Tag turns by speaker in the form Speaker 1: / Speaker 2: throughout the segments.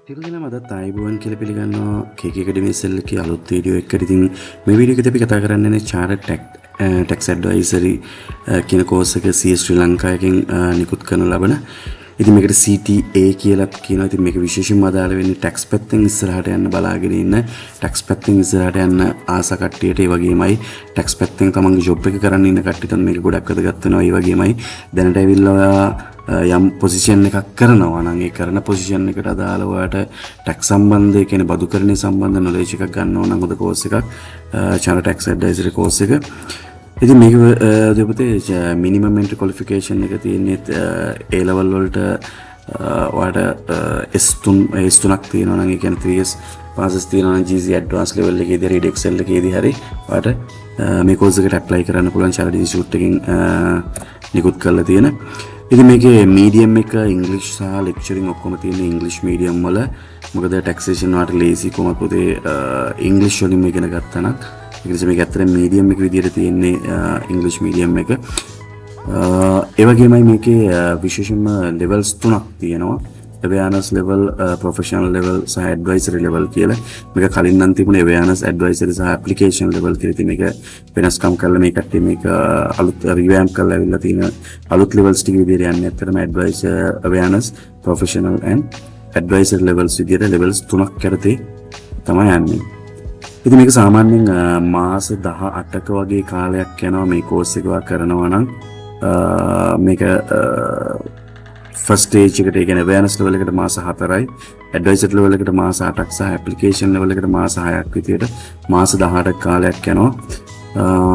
Speaker 1: සිරුදින මදත් ආයිබුවන් කියලා පිළිගන්නවා KK Academy SL එකේ අලුත් වීඩියෝ එකකට. ඉතින් මේ වීඩියෝ එකේදී අපි කතා කරන්නේ චාර්ට් ටැක්ස් ඇඩ්වයිසරි කියන කෝස් එක CA Sri Lanka එකෙන් නිකුත් කරන ලබන. ඉතින් මේකට CTA කියලා කියනවා. ඉතින් මේක විශේෂයෙන්ම අදාළ වෙන්නේ ටැක්ස් පැත්තෙන් ඉස්සරහට යන්න බලාගෙන ඉන්න ටැක්ස් පැත්තෙන් ඉස්සරහට යන්න ආස කට්ටියට, ඒ වගේමයි ටැක්ස් පැත්තෙන් තමන්ගේ ජොබ් එක කරන්න ඉන්න කට්ටියටත් මේක ගොඩක් වැදගත් වෙනවා. ඒ වගේමයි දැනට ඇවිල්ලා ඔයා යම් පොසිෂන් එකක් කරනවා නම් ඒ කරන පොසිෂන් එකට අදාළව ඔයාට ටැක්ස් සම්බන්ධ, ඒ කියන්නේ බදු කරණය සම්බන්ධ නොලෙජ් එකක් ගන්න ඕන නම් හොඳ කෝස් එකක් චාර්ට් ටැක්ස් ඇඩ්වයිසරි කෝස් එක. ඉතින් මේක දෙපොතේ මිනිමම් එන්ට්‍රි ක්වොලිෆිකේෂන් එක තියෙන්නේ A level වලට ඔයාට S3ක් තියෙනවා නම්, ඒ කියන්නේ 3 years passes තියෙනවා නම් GC advanced level එකේදී හරි Excel එකේදී හරි ඔයාට මේ කෝස් එකට ඇප්ලයි කරන්න පුළුවන් චාරිටි ඉන්ස්ටිටියුට් එකකින් නිකුත් කරලා තියෙන. ඉතින් මේකේ මීඩියම් එක ඉංග්‍රීසි සහ ලෙක්චරින් ඔක්කොම තියෙන ඉංග්‍රීසි මීඩියම් වල. මොකද ටැක්සේෂන් වලට ලේසි කොහොමද පුතේ ඉංග්‍රීසි වලින් ඉගෙන ගත්තා නම් ඒ නිසා මේක ඇත්තටම මීඩියම් එක විදිහට තියෙන්නේ ඉංග්‍රීසි මීඩියම් එක. ඒ වගේමයි මේකේ විශේෂයෙන්ම ලෙවල්ස් 3ක් තියෙනවා. awareness level, professional level සහ advisory level කියලා. මේක කලින් නම් තිබුණේ awareness, advisory සහ application level කියලා. ඉතින් මේක වෙනස්කම් කරලා මේ කට්ටිය මේක අලුත් revamp කරලා අවිල්ලා තියෙන අලුත් levels ටික විදිහට යන්නේ. ඇත්තටම advice, awareness, professional and advisory levels විදිහට levels 3ක් යටතේ තමයි යන්නේ. ඉතින් මේක සාමාන්‍යයෙන් මාස 18ක වගේ කාලයක් යනවා මේ කෝස් එක කරනවා නම්. මේක ෆස්ට් ස්ටේජ් එකට, ඒ කියන්නේ awareness level එකට මාස 4යි, advisory level එකට මාස 8ක් සහ application level එකට මාස 6ක් විදියට මාස 18ක කාලයක් යනවා.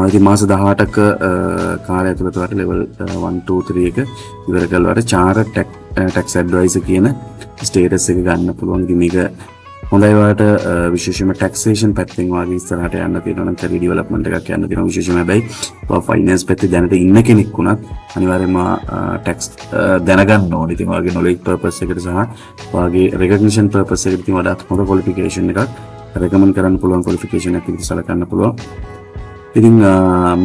Speaker 1: ඉතින් මාස 18ක කාලය ඇතුළත වට level 1 2 3 එක ඉවර කළාට චාර්ට් ටැක්ස් ඇඩ්වයිසර් කියන ස්ටේටස් එක ගන්න පුළුවන්. ඉතින් මේක හොඳයි. වාට විශේෂයෙන්ම ටැක්සේෂන් පැත්තෙන් වාගේ ඉස්සරහට යන්න තියෙනවා නම් කැරියර් ඩෙවලොප්මන්ට් එකක් යන්න තියෙනවා. විශේෂයෙන්ම හැබැයි ෆයිනෑන්ස් පැත්තේ දැනට ඉන්න කෙනෙක් වුණත් අනිවාර්යයෙන්ම ටැක්ස් දැනගන්න ඕනේ. ඉතින් වාගේ නොලෙජ් පර්පස් එකට සහ වාගේ රෙකග්නිෂන් පර්පස් එකට ඉතින් වඩාත් හොඳ ක්වොලිෆිකේෂන් එකක් රෙකමන්ඩ් කරන්න පුළුවන් ක්වොලිෆිකේෂන් එකක් විදිහට සලකන්න පුළුවන්. ඉතින්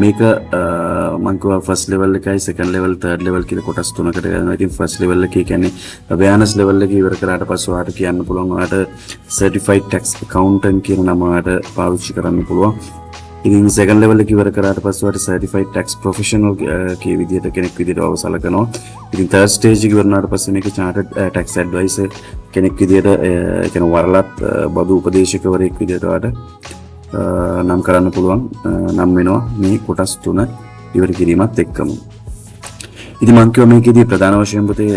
Speaker 1: මේක මම කිව්වා ෆස්ට් ලෙවල් එකයි සෙකන්ඩ් ලෙවල් තර්ඩ් ලෙවල් කියලා කොටස් තුනකට යනවා. ඉතින් ෆස්ට් ලෙවල් එකේ කියන්නේ awareness level එක ඉවර කරාට පස්සේ ඔයාලට කියන්න පුළුවන් ඔයාලට certified tax accountant කියන නම ඔයාලට පාවිච්චි කරන්න පුළුවන්. ඉතින් සෙකන්ඩ් ලෙවල් එක ඉවර කරාට පස්සේ ඔයාලට certified tax professional කී විදියට කෙනෙක් විදියට අවසලකනවා. ඉතින් third stage එක ඉවර වුණාට පස්සේ මේක chartered tax advisor කෙනෙක් විදියට ඒ කියන්නේ වරලත් බදු උපදේශකවරයෙක් විදියට ඔයාලට නම් කරන්න පුළුවන් නම් වෙනවා මේ කොටස් තුන ඉවර කිරීමත් එක්කම. ඉතින් මම කියවා මේකේදී ප්‍රධාන වශයෙන් පුතේ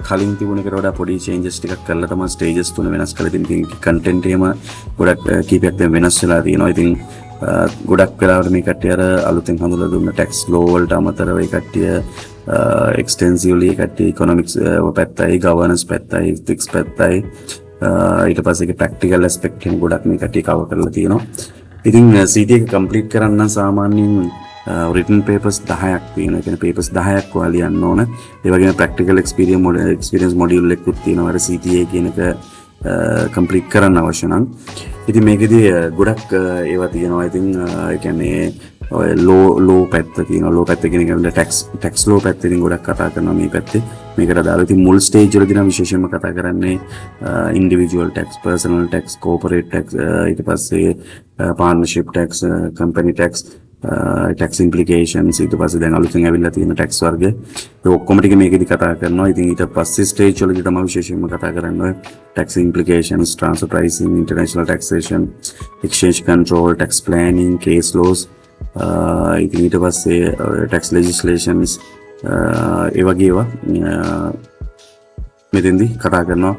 Speaker 1: කලින් තිබුණ එකට වඩා පොඩි චේන්ජස් ටිකක් කරලා තමයි ස්ටේජස් තුන වෙනස් කරලා තියෙන්නේ. ඉතින් කන්ටෙන්ට් එකම ගොඩක් කීපයක් දැන් වෙනස් වෙලා තියෙනවා. ඉතින් ගොඩක් වෙලාවට මේ කට්ටිය අර අලුතෙන් හඳුන්වලා දුන්න ටැක්ස් ලෝ වලට අමතරව ඒ කට්ටිය එක්ස්ටෙන්සිව්ලි ඒ කට්ටිය ඉකොනොමික්ස් පැත්තයි, ගවර්නන්ස් පැත්තයි, ethics පැත්තයි, ඊට පස්සේ ඒක ප්‍රැක්ටිකල් ඇස්පෙක්ට් එකෙන් ගොඩක් මේ කට්ටිය කවර් කරලා තියෙනවා. ඉතින් CTA එක කම්ප්ලීට් කරන්න සාමාන්‍යයෙන් written papers 10ක් තියෙනවා. ඒ කියන්නේ papers 10ක් ඔයාලා ලියන්න ඕන. ඒ වගේම practical experience module එකකුත් තියෙනවා. අර CTA කියන එක කම්ප්ලීට් කරන්න අවශ්‍ය නම්. ඉතින් මේකෙදී ගොඩක් ඒවා තියෙනවා. ඉතින් ඒ කියන්නේ ඔය ලෝ පැත්ත තියෙනවා. ලෝ පැත්ත කියන එක ටැක්ස් ලෝ පැත්ත ඉතින් ගොඩක් කතා කරනවා මේ පැත්තේ. මේකට දාලා ඉතින් මුල් ස්ටේජ් වලදී නම් විශේෂයෙන්ම කතා කරන්නේ individual tax, personal tax, corporate tax, ඊට පස්සේ partnership tax, company tax, tax implications, ඊට පස්සේ දැන් අලුතෙන් ඇවිල්ලා තියෙන ටැක්ස් වර්ග ඒ ඔක්කොම ටික මේකෙදි කතා කරනවා. ඉතින් ඊට පස්සේ ස්ටේජ් වලදී තමයි විශේෂයෙන්ම කතා කරන්නේ tax implications, transfer pricing, international taxation, exchange control, tax planning, case laws, ඉතින් ඊට පස්සේ ටැක්ස් ලෙජිස්ලේෂන්ස් ඒ වගේ ඒවා මෙතෙන්දී කතා කරනවා.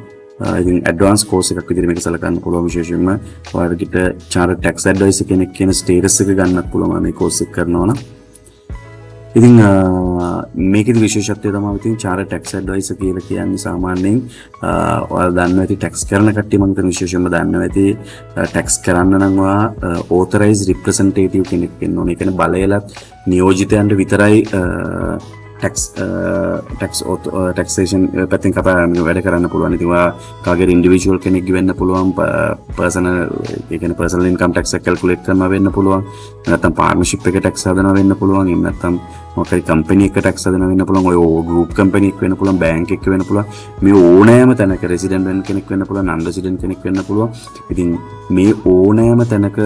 Speaker 1: ඉතින් ඇඩ්වාන්ස් කෝස් එකක් විදිහට මේක සලකන්න පුළුවන්. විශේෂයෙන්ම ඔයාලට චාර්ට් ටැක්ස් ඇඩ්වයිසර් කෙනෙක් කියන ස්ටේටස් එක ගන්නත් පුළුවන් මේ කෝස් එක කරනවා නම්. ඉතින් මේකේ විශේෂත්වය තමයි ඉතින් චාර්ට් ටැක්ස් ඇඩ්වයිසර් කියලා කියන්නේ සාමාන්‍යයෙන් ඔයාලා දන්නවා ඇති ටැක්ස් කරන කට්ටිය මම හිතන විශේෂයෙන්ම දන්නවා ඇති ටැක්ස් කරන්න නම් ඔයා ඕතරයිස්ඩ් රිප්‍රසන්ටේටිව් කෙනෙක් වෙන්න ඕනේ. ඒ කියන්නේ බලයලත් නියෝජිතයන්ට විතරයි ටැක්සේෂන් පැත්තෙන් වැඩ කරන්න පුළුවන්. ඉතින් ඔයා කාගේ ඉන්ඩිවිජුවල් කෙනෙක් වෙන්න පුළුවන්, පර්සනල් ඒ කියන්නේ පර්සනල් ඉන්කම් ටැක්ස් එක කැල්කියුලේට් කරනවා වෙන්න පුළුවන්, නැත්නම් පාර්ට්නර්ෂිප් එක ටැක්ස් හදනවා වෙන්න පුළුවන්, එහෙම නැත්නම් මොකද කම්පැනි එක ටැක්ස් හදන වෙන්න පුළුවන්, ඔය ගෲප් කම්පැනි එක වෙන්න පුළුවන්, බැංක් එක වෙන්න පුළුවන්. මේ ඕනෑම තැනක රෙසිඩන්ට් වෙන කෙනෙක් වෙන්න පුළුවන්, නන් රෙසිඩන්ට් කෙනෙක් වෙන්න පුළුවන්. ඉතින් මේ ඕනෑම තැනක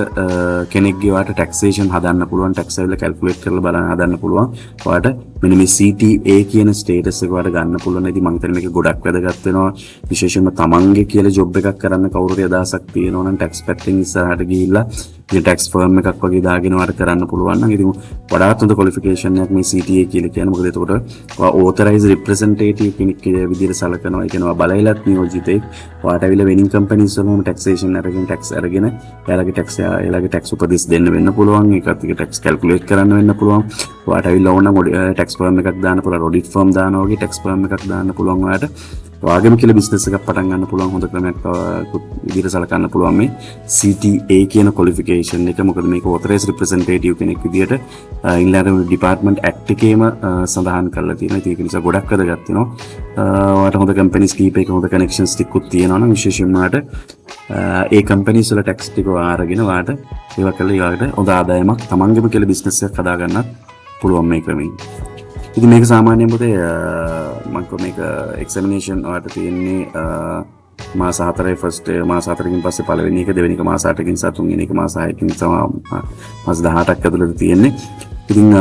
Speaker 1: කෙනෙක්ගේ වාට ටැක්සේෂන් හදන්න පුළුවන්, ටැක්ස් එක කැල්කියුලේට් කරලා බලන්න හදන්න පුළුවන්. වාට මෙන්න මේ CTA කියන ස්ටේටස් එක වාට ගන්න පුළුවන්. ඉතින් මම හිතන්නේ මේක ගොඩක් වැදගත් වෙනවා. විශේෂයෙන්ම තමන්ගේ කියලා ජොබ් එකක් කරන්න කවුරුරි අදහසක් තියෙනවා නම් ටැක්ස් පැත්තෙන් ඉස්සරහට ගිහිල්ලා ඉතින් ටැක්ස් ෆර්ම් එකක් වගේ දාගෙන වාට කරන්න පුළුවන් නම් ඉතින් වඩාත් හොඳ ක්වොලිෆිකේෂන් එකක් මේ CTA කියලා කියන්නේ. මොකද එතකොට ඕතරයිස්ඩ් රිප්‍රසන්ටේටිව් කෙනෙක් විදිහට සලකනවා. ඒ කියනවා බලයිලත් නියෝජිතෙක්. වාට ඇවිල්ලා වෙනින් කම්පැනිස් වලම ටැක්සේෂන් අරගෙන ටැක්ස් අරගෙන එයාලගේ ටැක්ස් උපදෙස් දෙන්න වෙන්න පුළුවන්. ඒකත් එක ටැක්ස් කැල්කියුලේට් කරන්න වෙන්න පුළුවන්. වාට ඇවිල්ලා ඕන ටැක්ස් ෆර්ම් එකක් දාන්න පුළුවන්. ඔඩිට් ෆර්ම් දානවා වගේ ටැක්ස් ෆර්ම් එකක් දාන්න පුළුවන්. වාට වාගෙම කියලා බිස්නස් එකක් පටන් ගන්න පුළුවන්. හොඳ ක්‍රමයක් විදිහට සලකන්න පුළුවන් මේ CTA කියන ක්වොලිෆිකේෂන් එක. මොකද මේක ඔතොරයිස්ඩ් රිප්‍රසන්ටේටිව් කෙනෙක් විදිහට ඉන්ලෑන්ඩ් ඩිපාර්ට්මන්ට් ඇක්ට් එකේම සඳහන් කරලා තියෙනවා. ඒක නිසා ගොඩක් වැදගත් වෙනවා. ඔයාලට හොඳ කම්පැනිස් කීපයක හොඳ කනෙක්ෂන්ස් ටිකකුත් තියෙනවා නම් විශේෂයෙන්ම ඔයාලට ඒ කම්පැනිස් වල ටැක්ස් ටික අරගෙන ඔයාලට ඒවා කළා ඊළඟට හොඳ ආදායමක් තමන්ගේම කියලා බිස්නස් එකක් හදාගන්නත් පුළුවන් මේ ක්‍රමයෙන්. ඉතින් මේක සාමාන්‍යයෙන් පොතේ මම මේක එක්සැමිනේෂන් ඔයාලට තියෙන්නේ මාස 4යි ෆස්ට් මාස 4කින් පස්සේ පළවෙනි එක, දෙවෙනි එක මාස 8කින් සහ තුන්වෙනි එක මාස 6කින් තමයි මාස 18ක් ඇතුළත තියෙන්නේ. ඉතින්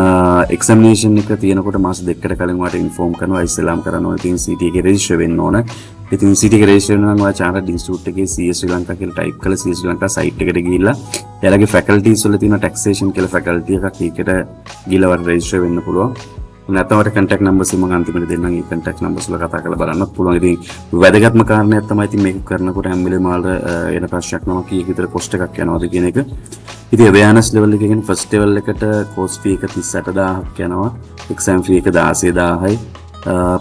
Speaker 1: එක්සැමිනේෂන් එක තියෙනකොට මාස 2කට කලින් ඔයාලට ඉන්ෆෝම් කරනවා. ඉස්සෙල්ලාම කරන්න ඕනේ ඉතින් CTA එකේ රෙජිස්ටර් වෙන්න ඕන. ඉතින් CTA එකේ රෙජිස්ටර් වෙනවා නම් ඔයා චාර්ටර්ඩ් ඉන්ස්ටිටියුට් එකේ CA Sri Lanka කියලා ටයිප් කරලා CA Sri Lanka සයිට් එකට ගිහිල්ලා එයාලගේ ෆැකල්ටිස් වල තියෙන ටැක්සේෂන් කියලා ෆැකල්ටි එකක් ඒකට ගිහිල්ලා ඔයාලට රෙජිස්ටර් වෙන්න පුළුවන්. නැත්නම් ඔයාලට contact numbers මම අන්තිමට දෙන්නම්. ඒ contact numbers වල කතා කරලා බලන්නත් පුළුවන්. ඉතින් වැදගත්ම කාරණයක් තමයි ඉතින් මේක කරනකොට හැම වෙලේම ඔයාලට එන ප්‍රශ්නයක් නම කීයක විතර කොස්ට් එකක් යනවාද කියන එක. ඉතින් awareness level එක කියන්නේ first level එකට course fee එක 38000ක් යනවා. exam fee එක 16000යි.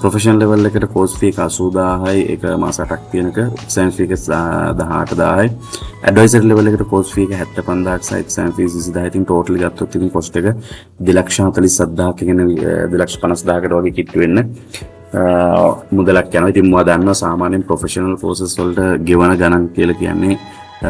Speaker 1: professional level එකට course fee එක 80000යි. ඒක මාස 8ක් තියෙනක exam fee එක 18000යි. advisory level එකට course fee එක 75000ක් සහ exam fees 20000යි. ඉතින් total ගත්තොත් ඉතින් cost එක 240000ක් කියන්නේ 250000කට වගේ කිට්ටු වෙන්න මුදලක් යනවා. ඉතින් මම දන්නවා සාමාන්‍යයෙන් professional courses වලට ගෙවන ගණන් කියලා කියන්නේ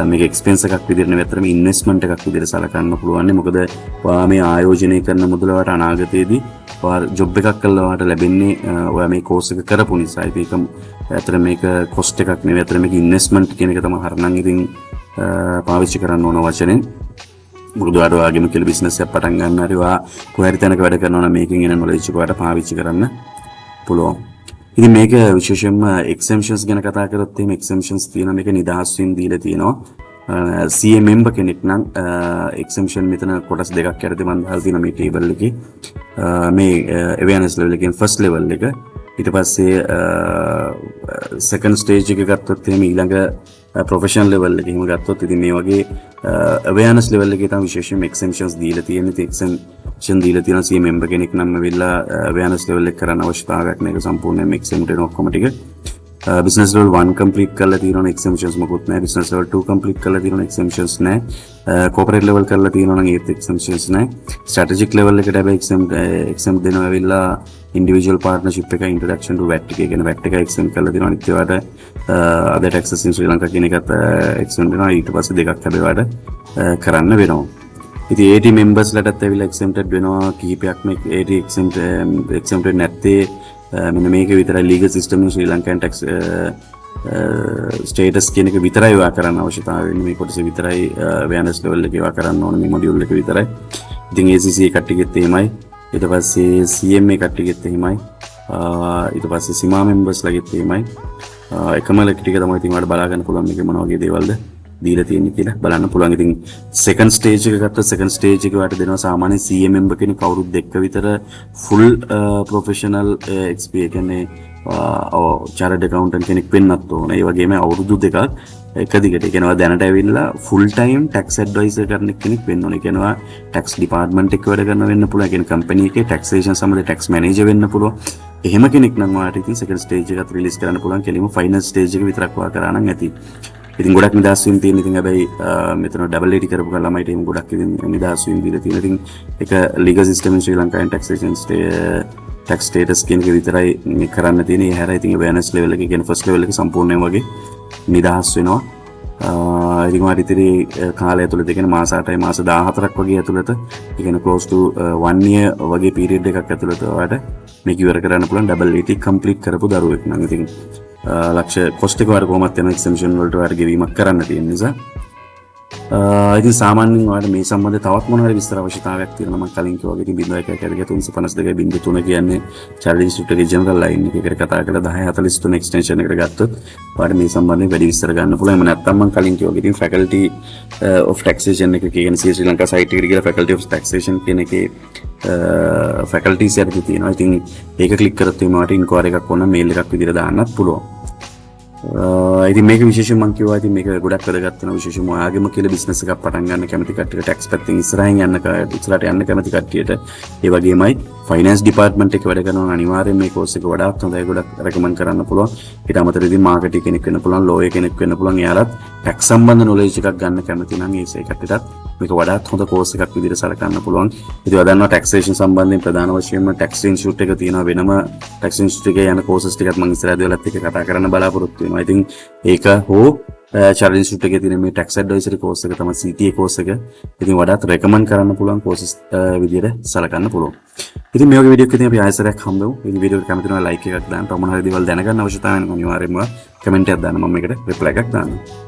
Speaker 1: මේක එක්ස්පෙන්ස් එකක් විදිහට නෙවෙයි, අතරම ඉන්වෙස්ට්මන්ට් එකක් විදිහට සලකන්න පුළුවන්. මොකද ඔයා මේ ආයෝජනය කරන මුදල වලට අනාගතයේදී ඔයා ජොබ් එකක් කළා ඔයාට ලැබෙන්නේ ඔයා මේ කෝස් එක කරපු නිසා. ඒක අතර මේක කොස්ට් එකක් නෙවෙයි, අතර මේක ඉන්වෙස්ට්මන්ට් කියන එක තමයි හරනම් ඉතින් පාවිච්චි කරන්න ඕන වචනේ. මොකද ඔයාගේම කියලා බිස්නස් එකක් පටන් ගන්න හරි ඔයා කොහරි තැනක වැඩ කරනවා නම් මේකෙන් එන නොලෙජ් එක ඔයාට පාවිච්චි කරන්න පුළුවන්. ඉතින් මේක විශේෂයෙන්ම exemptions ගැන කතා කරොත් එහෙම exemptions තියෙනවා. මේක නිදහස් වීම දීලා තියෙනවා. CA member කෙනෙක් නම් exemption මෙතන කොටස් දෙකක් යටතේ මම දාලා තියෙනවා මේ table එකේ. මේ awareness level එකෙන් first level එක, ඊට පස්සේ second stage එක ගත්තොත් එහෙම ඊළඟ professional level එකේ එහෙම ගත්තොත් ඉතින් මේ වගේ awareness level එකේ තමයි විශේෂයෙන්ම exemptions දීලා තියෙන්නේ. ඒ exemption දීලා තියෙනවා CA member කෙනෙක් නම් වෙලා awareness level එක කරන්න අවශ්‍යතාවයක් නැහැ. ඒක සම්පූර්ණයෙන්ම exempt වෙන ඔක්කොම ටික. business level 1 complete කරලා තියෙනවා exemptions මොකුත් නැහැ. business level 2 complete කරලා තියෙනවා exemptions නැහැ. corporate level කරලා තියෙනවා නම් ඒත් exemptions නැහැ. strategic level එකට හැබැයි exempt දෙනවා ඇවිල්ලා individual partnership එක introduction to VAT එක කියන VAT එක exempt කරලා තියෙනවා. අනිත් ඒවාට other taxes in Sri Lanka කියන එකත් exempt වෙනවා. ඊට පස්සේ දෙකක් හැබැයි වාට කරන්න වෙනවා. ඉතින් 80 members ලටත් ඇවිල්ලා exempted වෙනවා. කිහිපයක් මේ 80 exempted නැත්තේ මෙන්න මේක විතරයි legal system in Sri Lankan tax status කියන එක විතරයි ඔයා කරන්න අවශ්‍යතාවය වෙන්නේ. මේ කොටස විතරයි awareness level එකේ ඔයා කරන්න ඕනේ මේ module එක විතරයි. ඉතින් ACCA කට්ටියගෙත් එහෙමයි. ඊට පස්සේ CMA කට්ටියගෙත් එහෙමයි. ඊට පස්සේ සීමා members ලගෙත් එහෙමයි. එකම ටික තමයි ඉතින් ඔයාලට බලා ගන්න පුළුවන් මේකේ මොන වගේ දේවල්ද දීලා තියෙන්නේ කියලා බලන්න පුළුවන්. ඉතින් second stage එක ගත්තොත් second stage එක වට දෙනවා සාමාන්‍ය CA member කෙනෙක් කවුරුත් දෙක විතර full professional experience කියන්නේ chartered accountant කෙනෙක් වෙන්නත් ඕනේ. ඒ වගේම අවුරුදු දෙකක් එක දිගට කියනවා දැනට ඇවිල්ලා full time tax advisor කරන කෙනෙක් වෙන්න ඕනේ. කියනවා tax department එක වැඩ කරන වෙන්න පුළුවන්. කියන්නේ company එකේ taxation සම්බන්ධ tax manager වෙන්න පුළුවන්. එහෙම කෙනෙක් නම් ඔයාලට ඉතින් second stage එකත් release කරන්න පුළුවන්. කෙලින්ම final stage එක විතරක් ඔයා කරා නම් ඇති. ඉතින් ගොඩක් නිදහස් වීම තියෙන. ඉතින් හැබැයි මෙතන ඩබල් AT කරපු ළමයිට එහෙම ගොඩක් ඉතින් නිදහස් වීම දීලා තියෙනවා. ඉතින් ඒක legal system in Sri Lanka and taxation tax status කියන එක විතරයි මේ කරන්න තියෙන්නේ. ඒ හැර ඉතින් awareness level එක කියන first level එක සම්පූර්ණයෙන් වගේ නිදහස් වෙනවා. ඉතින් ඔයාලට ඉතිරි කාලය ඇතුළත කියන්නේ මාස 8යි මාස 14ක් වගේ ඇතුළත ඒ කියන්නේ close to 1 year වගේ period එකක් ඇතුළත ඔයාලට මේක ඉවර කරන්න පුළුවන් double AT complete කරපු දරුවෙක් නම්. ඉතින් ලක්ෂ cost එක ඔයාලට කොහොමත් යන exemption වලට ඔයාලට ගෙවීමක් කරන්න තියෙන නිසා ඉතින් සාමාන්‍යයෙන් ඔයාලට මේ සම්බන්ධව තවත් මොන හරි විස්තර අවශ්‍යතාවයක් තියෙනවා නම් කලින් කිව්වා වගේ ඉතින් 0112 කියන්නේ චැරිටි ඉන්ස්ටිටියුට් එකේ ජෙනරල් ලයින් එකකට කතා කරලා 1043 එක්ස්ටෙන්ෂන් එකට ගත්තොත් ඔයාලට මේ සම්බන්ධයෙන් වැඩි විස්තර ගන්න පුළුවන්. එහෙම නැත්නම් මම කලින් කිව්වා වගේ ඉතින් faculty of taxation එක කියන්නේ CA Sri Lanka site එකට ගිහලා faculty of taxation කියන එකේ faculties එකක් තියෙනවා. ඉතින් ඒක ක්ලික් කරොත් එimhe ඔයාලට inquiry එකක් ඕන mail එකක් විදිහට දාන්නත් පුළුවන්. ඉතින් මේක විශේෂයෙන් මම කිව්වා ඉතින් මේක ගොඩක් වැදගත් වෙන විශේෂයෙන්ම ඔයාගේම කියලා බිස්නස් එකක් පටන් ගන්න කැමති කට්ටියට ටැක්ස් පැත්තෙන් ඉස්සරහින් ඉස්සරහට යන්න කැමති කට්ටියට ඒ වගේමයි ෆයිනෑන්ස් ඩිපාර්ට්මන්ට් එකේ වැඩ කරනවා අනිවාර්යයෙන් මේ කෝස් එක වඩාත් හොඳයි ගොඩක් රෙකමන්ඩ් කරන්න පුළුවන්. ඊට අමතරව ඉතින් මාකටිං කෙනෙක් වෙන්න පුළුවන්, ලෝයර් කෙනෙක් වෙන්න පුළුවන්. එයාලත් ටැක්ස් සම්බන්ධ නොලෙජ් එකක් ගන්න කැමති නම් ඒ කට්ටියටත් මේක වඩාත් හොඳ කෝස් එකක් විදිහට සලකන්න පුළුවන්. ඉතින් ඔයා දන්නවා ටැක්සේෂන් සම්බන්ධයෙන් ප්‍රධාන වශයෙන්ම ටැක්ස් ඉන්ස්ටිටියුට් එක තියෙනවා වෙනම ටැක්ස් ඉන්ස්ටිටියුට් එකේ යන කෝසස් ටිකත් මම ඉස්සරහදී ඔයාලත් එක්ක කතා කරන්න බලාපොරොත්තු වෙනවා. ඉතින් ඒක හෝ චැරිටි ඉන්ස්ටිටියුට් එකේ තියෙන මේ ටැක්ස් ඇඩ්වයිසරි කෝස් එක තමයි CTA කෝස් එක. ඉතින් වඩාත් රෙකමන්ඩ් කරන්න පුළුවන් කෝසස් විදිහට සලකන්න පුළුවන්. ඉතින් මේ වගේ වීඩියෝ එකක් ඉතින් අපි ආයෙසරයක් හම්බෙමු. ඉතින් වීඩියෝ එක කැමති නම් ලයික් එකක් දාන්න. තව මොන හරි දේවල් දැනගන්න අවශ්‍යතාවය නම් අනිවාර්යයෙන්ම කමෙන්ට් එකක් දාන්න. මම මේකට රිප්ලයි එකක් දාන්නම්.